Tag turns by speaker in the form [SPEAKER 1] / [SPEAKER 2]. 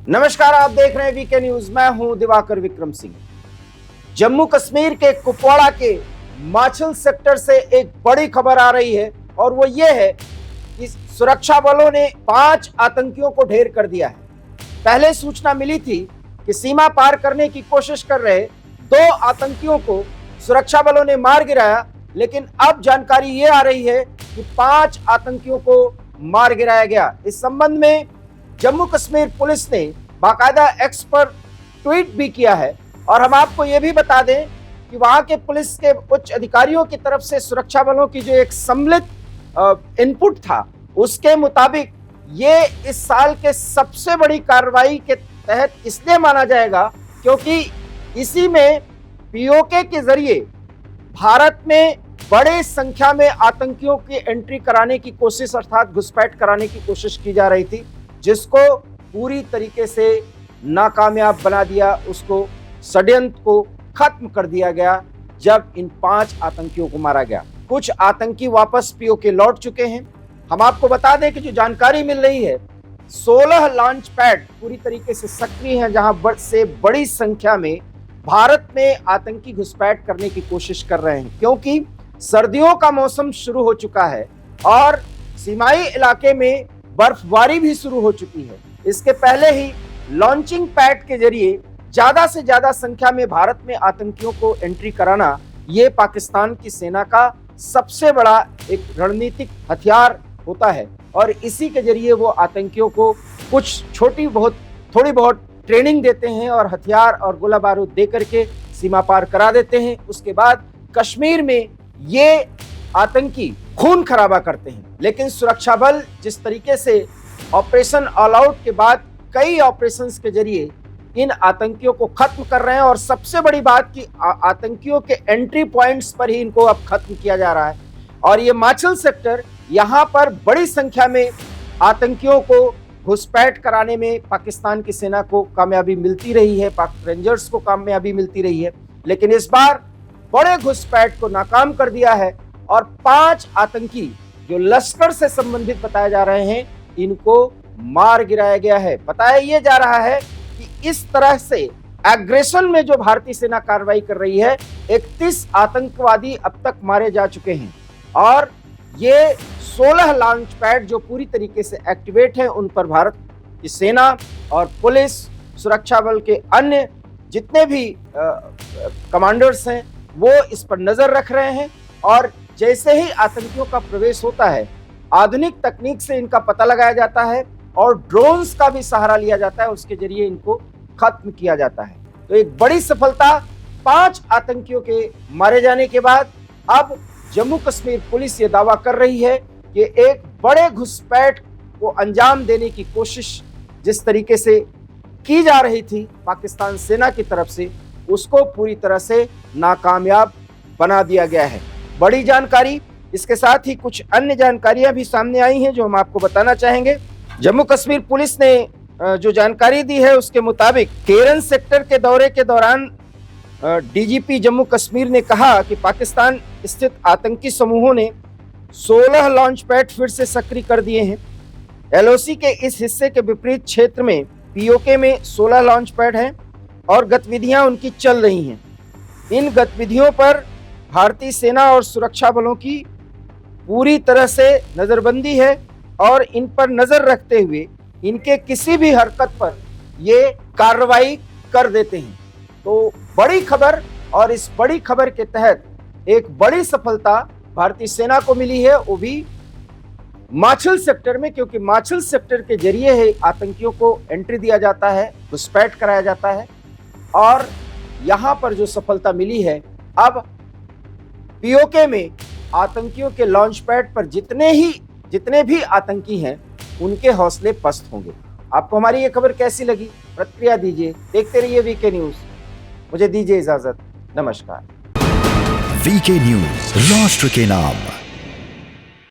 [SPEAKER 1] नमस्कार, आप देख रहे हैं वीके न्यूज। मैं हूं दिवाकर विक्रम सिंह। जम्मू कश्मीर के कुपवाड़ा के माछिल सेक्टर से एक बड़ी खबर आ रही है और वो ये है कि सुरक्षा बलों ने 5 आतंकियों को ढेर कर दिया है। पहले सूचना मिली थी कि सीमा पार करने की कोशिश कर रहे 2 आतंकियों को सुरक्षा बलों ने मार गिराया, लेकिन अब जानकारी ये आ रही है कि 5 आतंकियों को मार गिराया गया। इस संबंध में जम्मू कश्मीर पुलिस ने बाकायदा एक्स पर ट्वीट भी किया है और हम आपको ये भी बता दें कि वहां के पुलिस के उच्च अधिकारियों की तरफ से सुरक्षा बलों की जो एक सम्मिलित इनपुट था, उसके मुताबिक ये इस साल के सबसे बड़ी कार्रवाई के तहत इसलिए माना जाएगा क्योंकि इसी में पीओके के जरिए भारत में बड़े संख्या में आतंकियों की एंट्री कराने की कोशिश अर्थात घुसपैठ कराने की कोशिश की जा रही थी, जिसको पूरी तरीके से नाकामयाब बना दिया। उसको षड्यंत्र को खत्म कर दिया गया जब इन 5 आतंकियों को मारा गया। कुछ आतंकी वापस पीओके लौट चुके हैं। हम आपको बता दें कि जो जानकारी मिल रही है, 16 लॉन्च पैड पूरी तरीके से सक्रिय हैं, जहां से बड़ी संख्या में भारत में आतंकी घुसपैठ करने की कोशिश कर रहे हैं, क्योंकि सर्दियों का मौसम शुरू हो चुका है और सीमाई इलाके में बर्फबारी भी शुरू हो चुकी है। इसके पहले ही लॉन्चिंग पैड के जरिए ज्यादा से ज्यादा संख्या में भारत में आतंकियों को एंट्री कराना, ये पाकिस्तान की सेना का सबसे बड़ा एक रणनीतिक हथियार होता है और इसी के जरिए वो आतंकियों को कुछ थोड़ी बहुत ट्रेनिंग देते हैं और हथियार और गोला बारूद दे करके सीमा पार करा देते हैं। उसके बाद कश्मीर में ये आतंकी खून खराबा करते हैं। लेकिन सुरक्षा बल जिस तरीके से ऑपरेशन ऑल आउट के बाद कई ऑपरेशंस के जरिए इन आतंकियों को खत्म कर रहे हैं और सबसे बड़ी बात कि आतंकियों के एंट्री पॉइंट्स पर ही इनको अब खत्म किया जा रहा है। और ये माछिल सेक्टर, यहाँ पर बड़ी संख्या में आतंकियों को घुसपैठ कराने में पाकिस्तान की सेना को कामयाबी मिलती रही है, पाक रेंजर्स को कामयाबी मिलती रही है, लेकिन इस बार बड़े घुसपैठ को नाकाम कर दिया है और 5 आतंकी जो लश्कर से संबंधित बताए जा रहे हैं, इनको मार गिराया गया है। बताया ये जा रहा है कि इस तरह से एग्रेशन में जो भारतीय सेना कार्रवाई कर रही है, 31 आतंकवादी अब तक मारे जा चुके हैं और ये 16 लॉन्च पैड जो पूरी तरीके से एक्टिवेट हैं, उन पर भारत की सेना और पुलिस, सुरक्षा बल के अन्य जितने भी कमांडर्स हैं, वो इस पर नजर रख रहे हैं और जैसे ही आतंकियों का प्रवेश होता है, आधुनिक तकनीक से इनका पता लगाया जाता है और ड्रोन्स का भी सहारा लिया जाता है, उसके जरिए इनको खत्म किया जाता है। तो एक बड़ी सफलता 5 आतंकियों के मारे जाने के बाद अब जम्मू कश्मीर पुलिस ये दावा कर रही है कि एक बड़े घुसपैठ को अंजाम देने की कोशिश जिस तरीके से की जा रही थी पाकिस्तान सेना की तरफ से, उसको पूरी तरह से नाकामयाब बना दिया गया है। बड़ी जानकारी, इसके साथ ही कुछ अन्य जानकारियां भी सामने आई हैं जो हम आपको बताना चाहेंगे। जम्मू कश्मीर पुलिस ने जो जानकारी दी है उसके मुताबिक केरन सेक्टर के दौरे के दौरान डीजीपी जम्मू कश्मीर ने कहा कि पाकिस्तान स्थित आतंकी समूहों ने 16 लॉन्च पैड फिर से सक्रिय कर दिए हैं। एलओसी के इस हिस्से के विपरीत क्षेत्र में पीओके में 16 लॉन्च पैड हैं और गतिविधियां उनकी चल रही हैं। इन गतिविधियों पर भारतीय सेना और सुरक्षा बलों की पूरी तरह से नजरबंदी है और इन पर नजर रखते हुए इनके किसी भी हरकत पर ये कार्रवाई कर देते हैं। तो बड़ी खबर, और इस बड़ी खबर के तहत एक बड़ी सफलता भारतीय सेना को मिली है, वो भी माछिल सेक्टर में, क्योंकि माछिल सेक्टर के जरिए ही आतंकियों को एंट्री दिया जाता है, घुसपैठ कराया जाता है और यहाँ पर जो सफलता मिली है, अब पीओके में आतंकियों के लॉन्च पैड पर जितने भी आतंकी हैं, उनके हौसले पस्त होंगे। आपको हमारी ये खबर कैसी लगी, प्रतिक्रिया दीजिए। देखते रहिए वीके न्यूज। मुझे दीजिए इजाजत। नमस्कार।
[SPEAKER 2] वीके न्यूज, राष्ट्र के नाम।